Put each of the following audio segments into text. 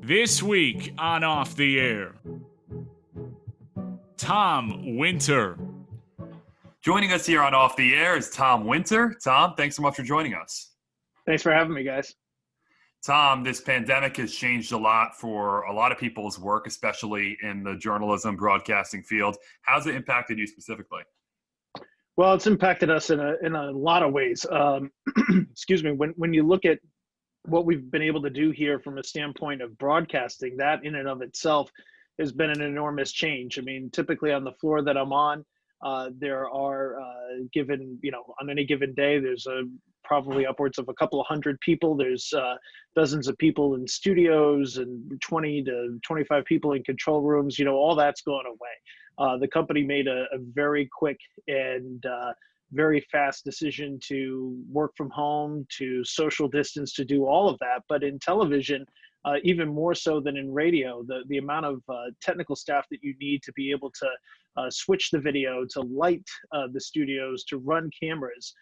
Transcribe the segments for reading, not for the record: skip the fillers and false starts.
This week on Off the Air, Tom Winter. Joining us here on Off the Air is Tom Winter. Tom, thanks so much for joining us. Thanks for having me, guys. Tom, this pandemic has changed a lot for a lot of people's work, especially in the journalism broadcasting field. How's it impacted you specifically? Well, it's impacted us in a lot of ways. Excuse me. When you look at what we've been able to do here from a standpoint of broadcasting, that in and of itself has been an enormous change. I mean, typically on the floor that I'm on, there are on any given day, there's probably upwards of a couple of hundred people. There's dozens of people in studios and 20 to 25 people in control rooms. All that's gone away. The company made a very quick and very fast decision to work from home, to social distance, to do all of that. But in television, even more so than in radio, the amount of technical staff that you need to be able to switch the video, to light the studios, to run cameras,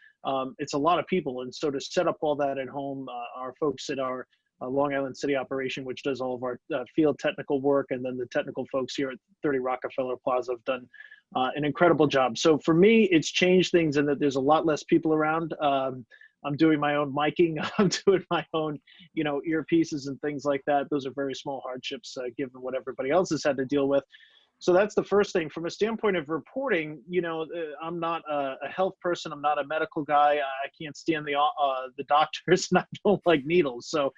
it's a lot of people. And so to set up all that at home, our folks at our Long Island City operation, which does all of our field technical work, and then the technical folks here at 30 Rockefeller Plaza have done an incredible job. So for me, it's changed things in that there's a lot less people around. I'm doing my own miking. I'm doing my own, earpieces and things like that. Those are very small hardships given what everybody else has had to deal with. So that's the first thing. From a standpoint of reporting, I'm not a health person. I'm not a medical guy. I can't stand the doctors, and I don't like needles. So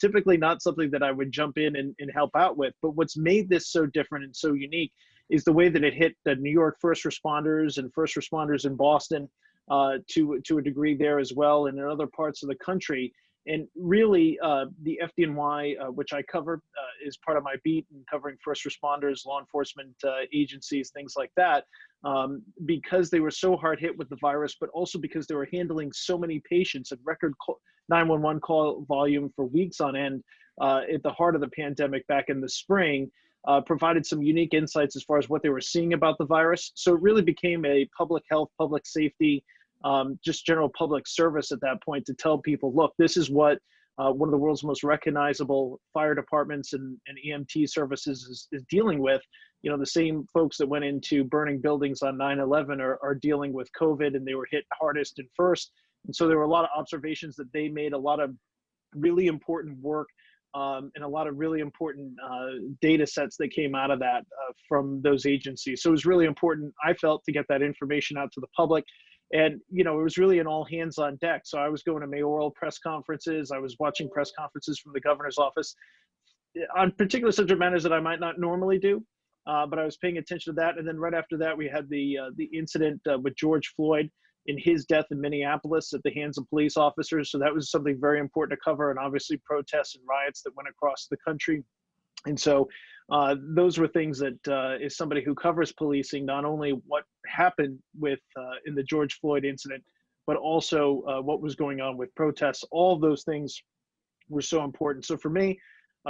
typically not something that I would jump in and help out with. But what's made this so different and so unique is the way that it hit the New York first responders and first responders in Boston to a degree there as well, and in other parts of the country. And really, the FDNY, which I cover, is part of my beat in covering first responders, law enforcement agencies, things like that, because they were so hard hit with the virus, but also because they were handling so many patients at record 911 call volume for weeks on end at the heart of the pandemic back in the spring, provided some unique insights as far as what they were seeing about the virus. So it really became a public health, public safety, just general public service at that point to tell people, look, this is what one of the world's most recognizable fire departments and EMT services is dealing with. The same folks that went into burning buildings on 9/11 are dealing with COVID, and they were hit hardest and first. And so there were a lot of observations that they made, a lot of really important work, and a lot of really important data sets that came out of that from those agencies. So it was really important, I felt, to get that information out to the public. And, it was really an all hands on deck. So I was going to mayoral press conferences. I was watching press conferences from the governor's office on particular subject matters that I might not normally do. But I was paying attention to that. And then right after that, we had the incident with George Floyd in his death in Minneapolis at the hands of police officers. So that was something very important to cover, and obviously protests and riots that went across the country. And so those were things that as somebody who covers policing, not only what happened with in the George Floyd incident, but also what was going on with protests. All of those things were so important. So for me,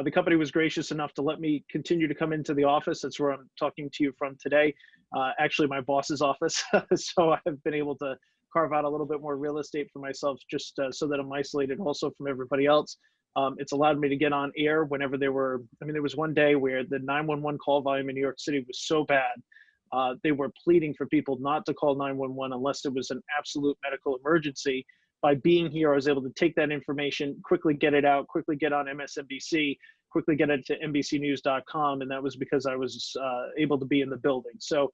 the company was gracious enough to let me continue to come into the office. That's where I'm talking to you from today. Actually, my boss's office. So I've been able to carve out a little bit more real estate for myself, just so that I'm isolated also from everybody else. It's allowed me to get on air whenever there was one day where the 911 call volume in New York City was so bad. They were pleading for people not to call 911 unless it was an absolute medical emergency. By being here, I was able to take that information, quickly get it out, quickly get on MSNBC, quickly get it to NBCnews.com. And that was because I was able to be in the building. So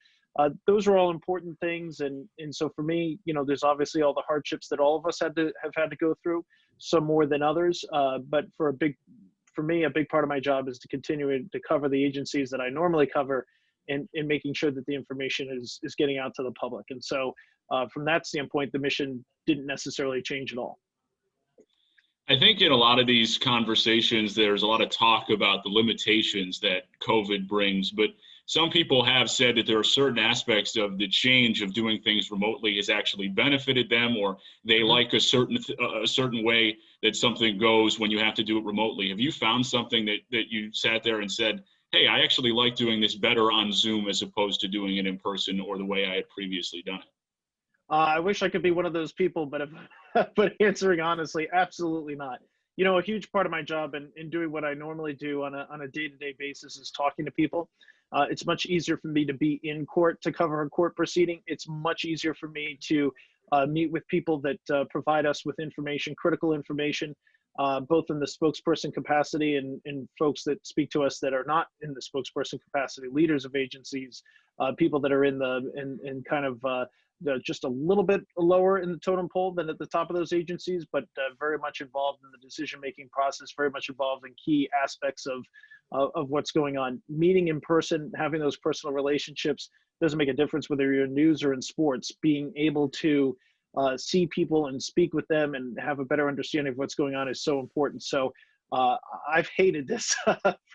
those are all important things. And so for me, there's obviously all the hardships that all of us have had to go through, some more than others. But for me, a big part of my job is to continue to cover the agencies that I normally cover, and making sure that the information is getting out to the public. And so from that standpoint, the mission didn't necessarily change at all. I think in a lot of these conversations, there's a lot of talk about the limitations that COVID brings, but some people have said that there are certain aspects of the change of doing things remotely has actually benefited them, or they like a certain way that something goes when you have to do it remotely. Have you found something that you sat there and said, hey, I actually like doing this better on Zoom as opposed to doing it in person or the way I had previously done it? I wish I could be one of those people, but answering honestly, absolutely not. A huge part of my job in doing what I normally do on a day-to-day basis is talking to people. It's much easier for me to be in court to cover a court proceeding. It's much easier for me to meet with people that provide us with information, critical information, both in the spokesperson capacity and folks that speak to us that are not in the spokesperson capacity, leaders of agencies, people that are in kind of just a little bit lower in the totem pole than at the top of those agencies, but very much involved in the decision-making process, very much involved in key aspects of what's going on. Meeting in person, having those personal relationships doesn't make a difference whether you're in news or in sports. Being able to see people and speak with them and have a better understanding of what's going on is so important. So I've hated this,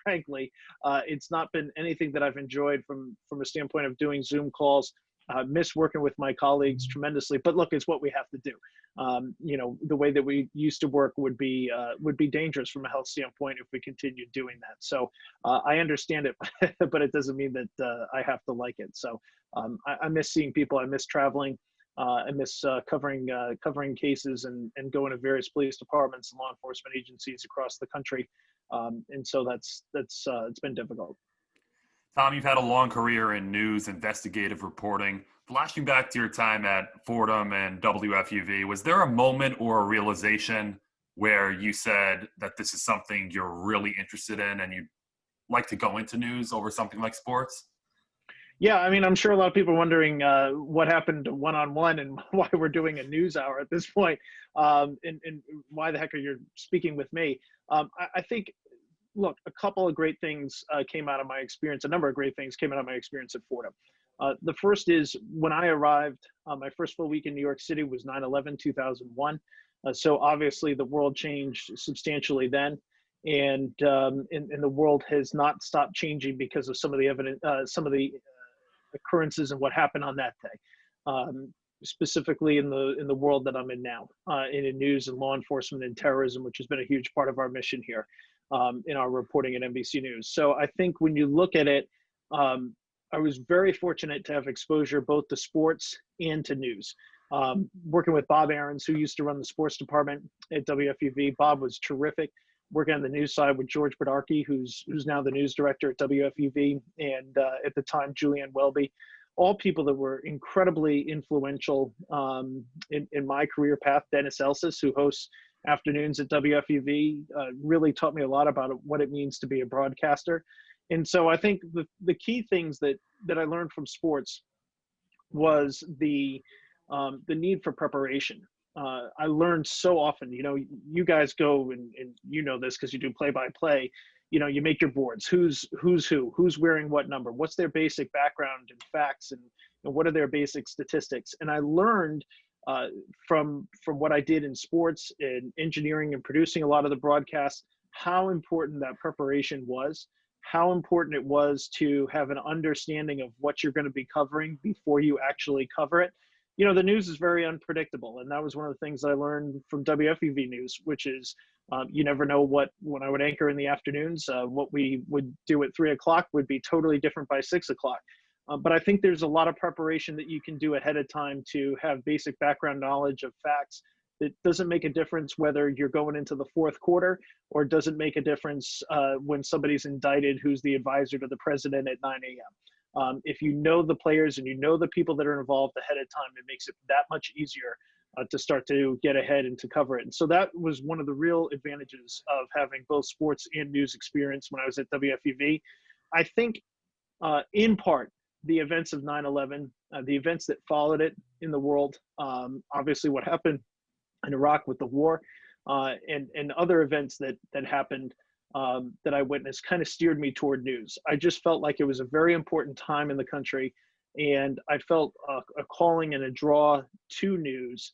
frankly. It's not been anything that I've enjoyed from a standpoint of doing Zoom calls. Miss working with my colleagues tremendously, but look, it's what we have to do. The way that we used to work would be dangerous from a health standpoint if we continued doing that. So I understand it, but it doesn't mean that I have to like it. So I miss seeing people. I miss traveling. I miss covering cases and going to various police departments and law enforcement agencies across the country. And so that's it's been difficult. Tom, you've had a long career in news investigative reporting. Flashing back to your time at Fordham and WFUV, was there a moment or a realization where you said that this is something you're really interested in and you'd like to go into news over something like sports? Yeah, I mean, I'm sure a lot of people are wondering what happened one-on-one and why we're doing a news hour at this point, and why the heck are you speaking with me? I think, look, a couple of great things came out of my experience. A number of great things came out of my experience at Fordham. The first is when I arrived, my first full week in New York City was 9/11/2001. So obviously the world changed substantially then. And the world has not stopped changing because of some of the occurrences and what happened on that day, specifically in the world that I'm in now, in news and law enforcement and terrorism, which has been a huge part of our mission here in our reporting at NBC News. So I think when you look at it, I was very fortunate to have exposure both to sports and to news. Working with Bob Ahrens, who used to run the sports department at WFUV. Bob was terrific. Working on the news side with George Berbari, who's now the news director at WFUV, and at the time, Julianne Welby, all people that were incredibly influential in my career path. Dennis Elsis, who hosts afternoons at WFUV, really taught me a lot about what it means to be a broadcaster. And so I think the key things that I learned from sports was the need for preparation. I learned so often, you guys go and you know this because you do play-by-play, you make your boards, who's who, who's wearing what number, what's their basic background and facts, and what are their basic statistics. And I learned from what I did in sports and engineering and producing a lot of the broadcasts, how important that preparation was, how important it was to have an understanding of what you're going to be covering before you actually cover it. The news is very unpredictable. And that was one of the things I learned from WFUV News, which is you never know when I would anchor in the afternoons, what we would do at 3 o'clock would be totally different by 6 o'clock. But I think there's a lot of preparation that you can do ahead of time to have basic background knowledge of facts. It doesn't make a difference whether you're going into the fourth quarter, or it doesn't make a difference when somebody's indicted who's the advisor to the president at 9 a.m. If you know the players and you know the people that are involved ahead of time, it makes it that much easier to start to get ahead and to cover it. And so that was one of the real advantages of having both sports and news experience when I was at WFUV. I think in part, the events of 9/11, the events that followed it in the world, obviously what happened in Iraq with the war, and other events that happened that I witnessed kind of steered me toward news. I just felt like it was a very important time in the country, and I felt a calling and a draw to news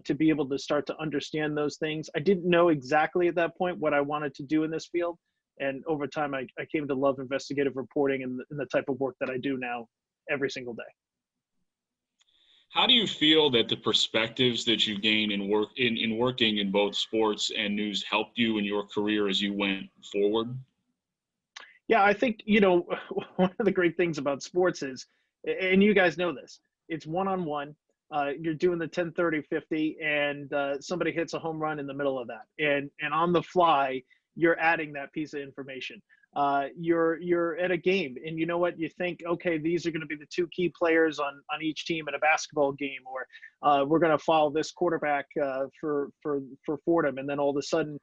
to be able to start to understand those things. I didn't know exactly at that point what I wanted to do in this field, and over time I came to love investigative reporting and the type of work that I do now every single day. How do you feel that the perspectives that you gain in working in both sports and news helped you in your career as you went forward? Yeah, I think, one of the great things about sports is, and you guys know this, it's one-on-one. you're doing the 10-30-50, and somebody hits a home run in the middle of that, and on the fly you're adding that piece of information. You're at a game, and you know what, you think, okay, these are going to be the two key players on each team in a basketball game, or we're going to follow this quarterback for Fordham, and then all of a sudden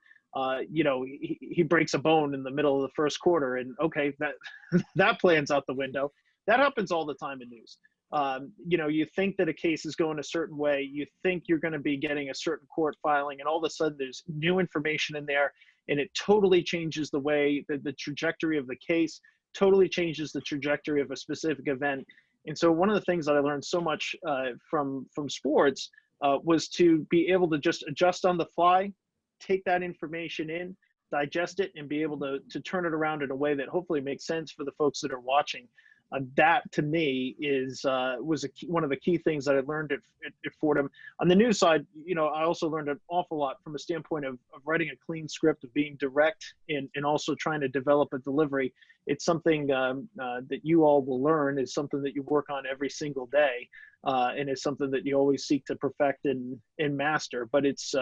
he breaks a bone in the middle of the first quarter, and okay, that plan's out the window. That happens all the time in news. You think that a case is going a certain way, you think you're going to be getting a certain court filing, and all of a sudden there's new information in there, and it totally changes the way the trajectory of the case, totally changes the trajectory of a specific event. And so one of the things that I learned so much from sports was to be able to just adjust on the fly, take that information in, digest it, and be able to turn it around in a way that hopefully makes sense for the folks that are watching. That to me was one of the key things that I learned at Fordham. On the news side, I also learned an awful lot from a standpoint of writing a clean script, of being direct, and also trying to develop a delivery. It's something that you all will learn, is something that you work on every single day, and it's something that you always seek to perfect and master. But it's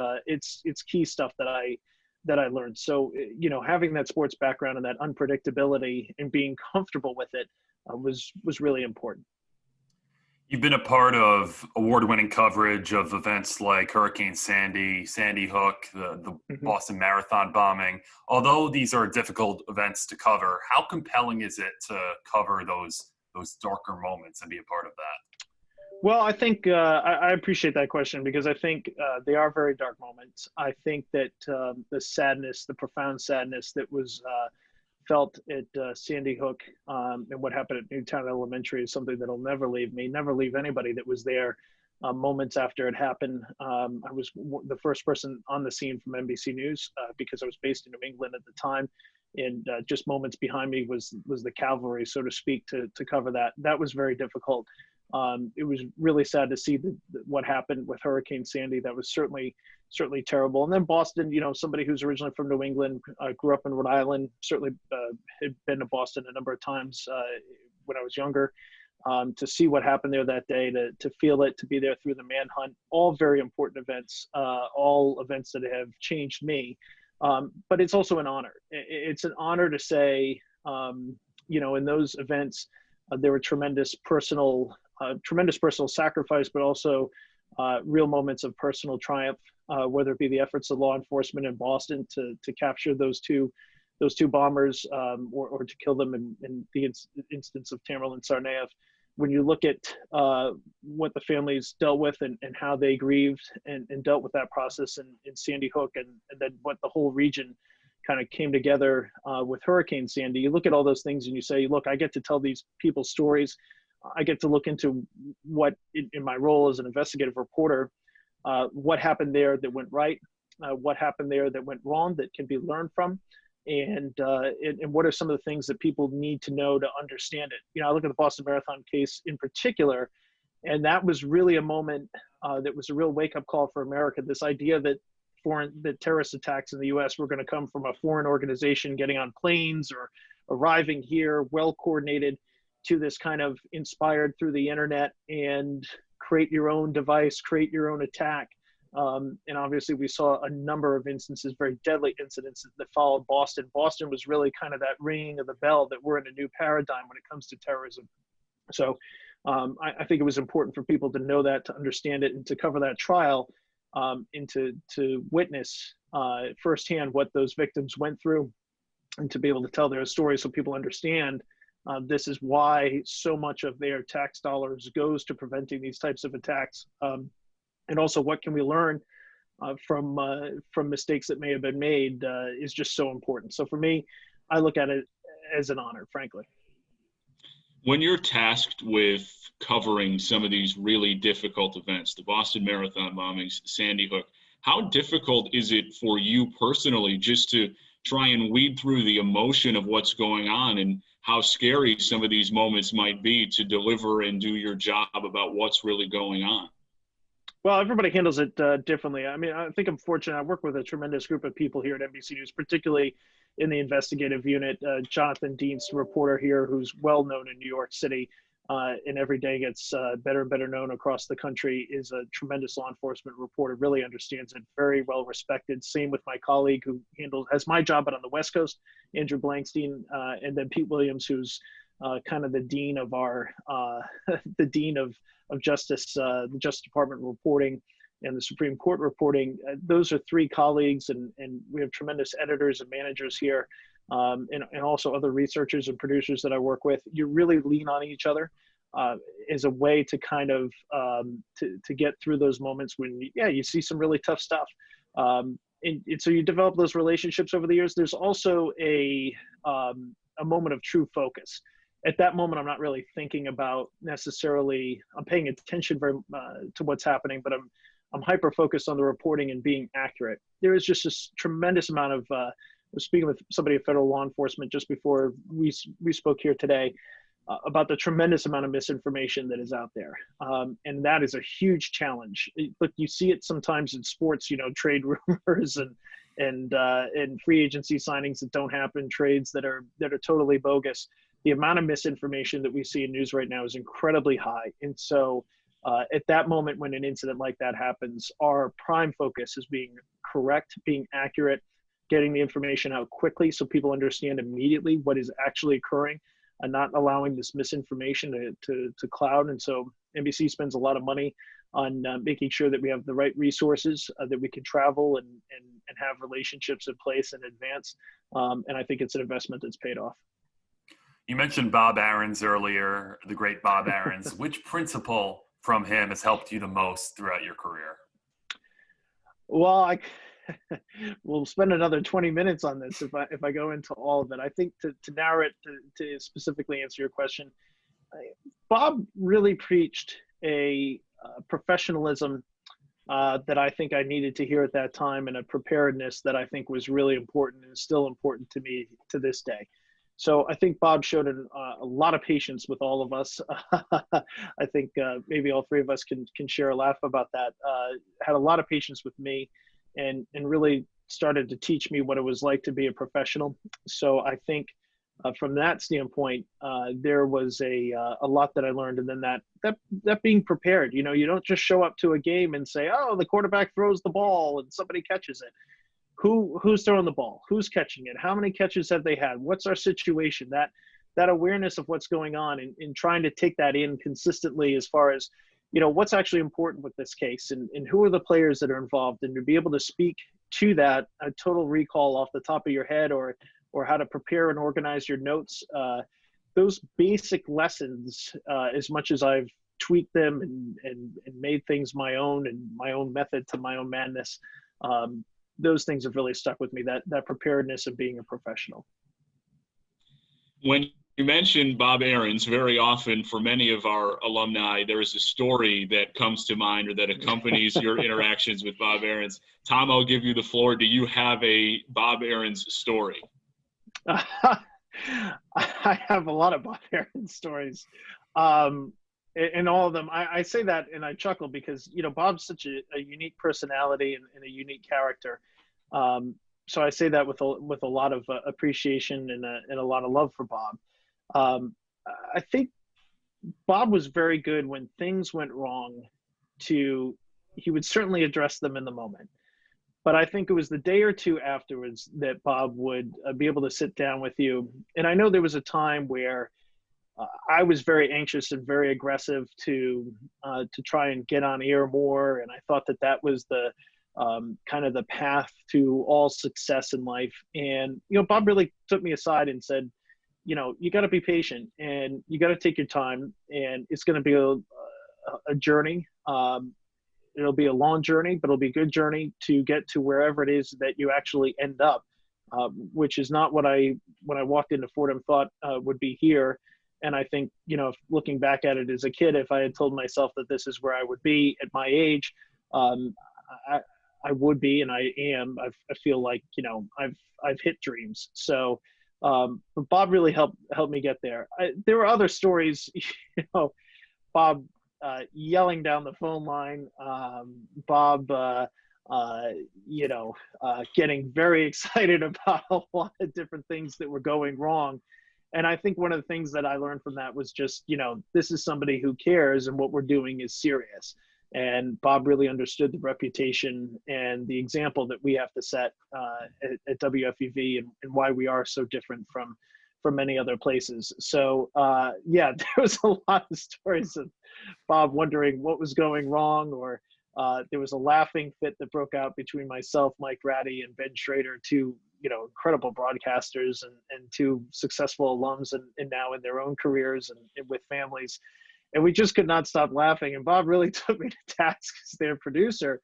key stuff that I learned. So having that sports background and that unpredictability and being comfortable with it was really important. You've been a part of award-winning coverage of events like Hurricane Sandy, Sandy Hook, the Boston Marathon bombing. Although these are difficult events to cover, how compelling is it to cover those darker moments and be a part of that? Well, I think I appreciate that question, because I think they are very dark moments. I think that the sadness, the profound sadness that was felt at Sandy Hook and what happened at Newtown Elementary is something that'll never leave me, never leave anybody that was there moments after it happened. I was the first person on the scene from NBC News because I was based in New England at the time. And just moments behind me was the cavalry, so to speak, to cover that. That was very difficult. It was really sad to see what happened with Hurricane Sandy. That was certainly terrible. And then Boston, somebody who's originally from New England, grew up in Rhode Island, certainly had been to Boston a number of times when I was younger. To see what happened there that day, to feel it, to be there through the manhunt, all very important events, all events that have changed me. But it's also an honor. It's an honor to say, in those events, there were tremendous personal sacrifice, but also real moments of personal triumph, whether it be the efforts of law enforcement in Boston to capture those two bombers, or to kill them in the instance of Tamerlan Tsarnaev. When you look at what the families dealt with and how they grieved and dealt with that process in Sandy Hook, and then what the whole region kind of came together with Hurricane Sandy, you look at all those things and you say, look, I get to tell these people's stories. I get to look into what, in my role as an investigative reporter, what happened there that went right, what happened there that went wrong that can be learned from, and what are some of the things that people need to know to understand it. I look at the Boston Marathon case in particular, and that was really a moment that was a real wake-up call for America. This idea that terrorist attacks in the U.S. were going to come from a foreign organization getting on planes or arriving here, well coordinated, to this kind of inspired through the internet and create your own device, create your own attack. And obviously we saw a number of instances, very deadly incidents that followed Boston. Boston was really kind of that ringing of the bell that we're in a new paradigm when it comes to terrorism. So I think it was important for people to know that, to understand it, and to cover that trial, and to witness firsthand what those victims went through, and to be able to tell their stories so people understand this is why so much of their tax dollars goes to preventing these types of attacks. And also, what can we learn from mistakes that may have been made is just so important. So for me, I look at it as an honor, frankly. When you're tasked with covering some of these really difficult events, the Boston Marathon bombings, Sandy Hook, how difficult is it for you personally just to try and weed through the emotion of what's going on, and how scary some of these moments might be to deliver and do your job about what's really going on? Well, everybody handles it differently. I mean, I think I'm fortunate. I work with a tremendous group of people here at NBC News, particularly in the investigative unit. Jonathan Deans, reporter here, who's well known in New York City, and every day gets better and better known across the country, is a tremendous law enforcement reporter, really understands it, very well respected. Same with my colleague who has my job, but on the West Coast, Andrew Blankstein, and then Pete Williams, who's kind of the dean of our, the dean of justice, the Justice Department reporting and the Supreme Court reporting. Those are three colleagues, and we have tremendous editors and managers here. And also other researchers and producers that I work with. You really lean on each other as a way to kind of to get through those moments when you see some really tough stuff. And so you develop those relationships over the years. There's also a moment of true focus. At that moment, I'm not really thinking about necessarily. I'm paying attention very to what's happening, but I'm hyper focused on the reporting and being accurate. There is just this tremendous amount of I was speaking with somebody at federal law enforcement just before we spoke here today about the tremendous amount of misinformation that is out there. And that is a huge challenge. Look, you see it sometimes in sports, trade rumors and free agency signings that don't happen, trades that are totally bogus. The amount of misinformation that we see in news right now is incredibly high. And so at that moment when an incident like that happens, our prime focus is being correct, being accurate, getting the information out quickly so people understand immediately what is actually occurring and not allowing this misinformation to cloud. And so NBC spends a lot of money on making sure that we have the right resources, that we can travel and have relationships in place in advance. And I think it's an investment that's paid off. You mentioned Bob Ahrens earlier, the great Bob Ahrens. Which principle from him has helped you the most throughout your career? Well, we'll spend another 20 minutes on this if I go into all of it. I think to narrow it to specifically answer your question, Bob really preached a professionalism that I think I needed to hear at that time, and a preparedness that I think was really important and is still important to me to this day. So I think Bob showed a lot of patience with all of us. I think maybe all three of us can share a laugh about that. Had a lot of patience with me, and really started to teach me what it was like to be a professional. So I think from that standpoint, there was a lot that I learned. And then that being prepared, you don't just show up to a game and say, oh, the quarterback throws the ball and somebody catches it. Who's throwing the ball? Who's catching it? How many catches have they had? What's our situation? That awareness of what's going on, and trying to take that in consistently as far as, what's actually important with this case, and who are the players that are involved, and to be able to speak to that, a total recall off the top of your head, or how to prepare and organize your notes. Those basic lessons, as much as I've tweaked them and made things my own and my own method to my own madness, those things have really stuck with me, that preparedness of being a professional. When you mentioned Bob Ahrens, very often for many of our alumni, there is a story that comes to mind or that accompanies your interactions with Bob Ahrens. Tom, I'll give you the floor. Do you have a Bob Ahrens story? I have a lot of Bob Ahrens stories. And all of them, I say that and I chuckle because, Bob's such a unique personality and a unique character. So I say that with a lot of appreciation and a lot of love for Bob. I think Bob was very good when things went wrong he would certainly address them in the moment. But I think it was the day or two afterwards that Bob would be able to sit down with you. And I know there was a time where I was very anxious and very aggressive to try and get on air more, and I thought that was the kind of the path to all success in life. And Bob really took me aside and said, you got to be patient, and you got to take your time, and it's going to be a journey. It'll be a long journey, but it'll be a good journey to get to wherever it is that you actually end up, which is not what when I walked into Fordham thought would be here. And I think, looking back at it as a kid, if I had told myself that this is where I would be at my age, I would be, and I am. I feel like, I've hit dreams. So, but Bob really helped me get there. There were other stories, Bob yelling down the phone line, Bob, getting very excited about a lot of different things that were going wrong. And I think one of the things that I learned from that was just, this is somebody who cares and what we're doing is serious. And Bob really understood the reputation and the example that we have to set at WFUV and why we are so different from many other places. So there was a lot of stories of Bob wondering what was going wrong, or there was a laughing fit that broke out between myself, Mike Ratty, and Ben Schrader, two incredible broadcasters and two successful alums and now in their own careers and with families. And we just could not stop laughing. And Bob really took me to task as their producer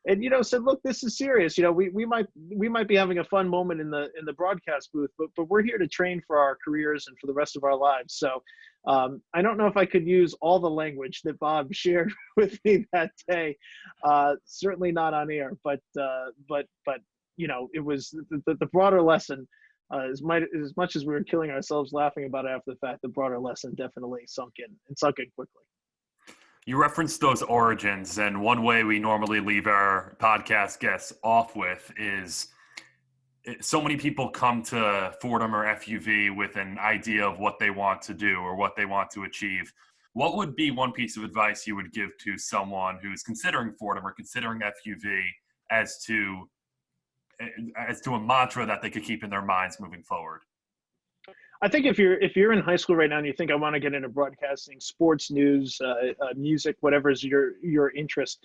and, said, look, this is serious. We might be having a fun moment in the broadcast booth, but we're here to train for our careers and for the rest of our lives. So I don't know if I could use all the language that Bob shared with me that day. Certainly not on air, but it was the broader lesson. As much as we were killing ourselves laughing about it after the fact, the broader lesson definitely sunk in quickly. You referenced those origins, and one way we normally leave our podcast guests off with is so many people come to Fordham or FUV with an idea of what they want to do or what they want to achieve. What would be one piece of advice you would give to someone who's considering Fordham or considering FUV as to a mantra that they could keep in their minds moving forward? I think if you're in high school right now and you think I want to get into broadcasting, sports, news, music, whatever is your interest,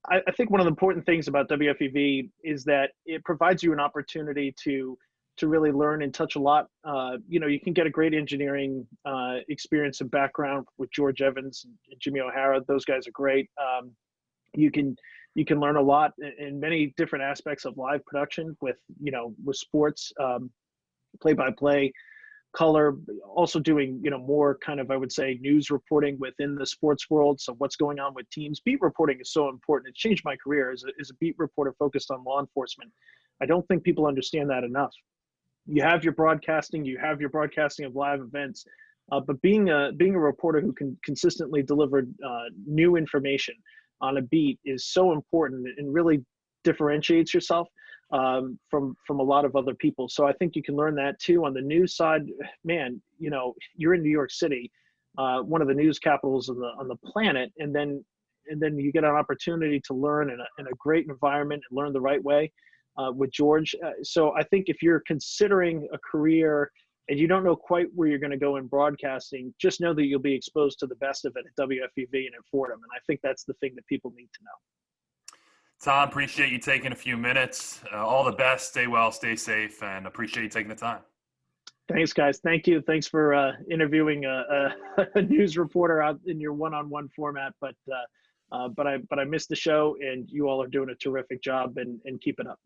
I think one of the important things about WFUV is that it provides you an opportunity to really learn and touch a lot. You can get a great engineering experience and background with George Evans and Jimmy O'Hara. Those guys are great. You can learn a lot in many different aspects of live production with sports, play-by-play, color, also doing, more kind of, I would say, news reporting within the sports world. So what's going on with teams. Beat reporting is so important. It changed my career as a beat reporter focused on law enforcement. I don't think people understand that enough. You have your broadcasting of live events, but being a reporter who can consistently deliver new information on a beat is so important and really differentiates yourself from a lot of other people. So I think you can learn that too. On the news side, man, you're in New York City, one of the news capitals on the planet, and then you get an opportunity to learn in a great environment and learn the right way with George. So I think if you're considering a career and you don't know quite where you're going to go in broadcasting, just know that you'll be exposed to the best of it at WFUV and at Fordham. And I think that's the thing that people need to know. Tom, appreciate you taking a few minutes. All the best. Stay well, stay safe, and appreciate you taking the time. Thanks, guys. Thank you. Thanks for interviewing a news reporter out in your one-on-one format. But I missed the show, and you all are doing a terrific job, and keep it up.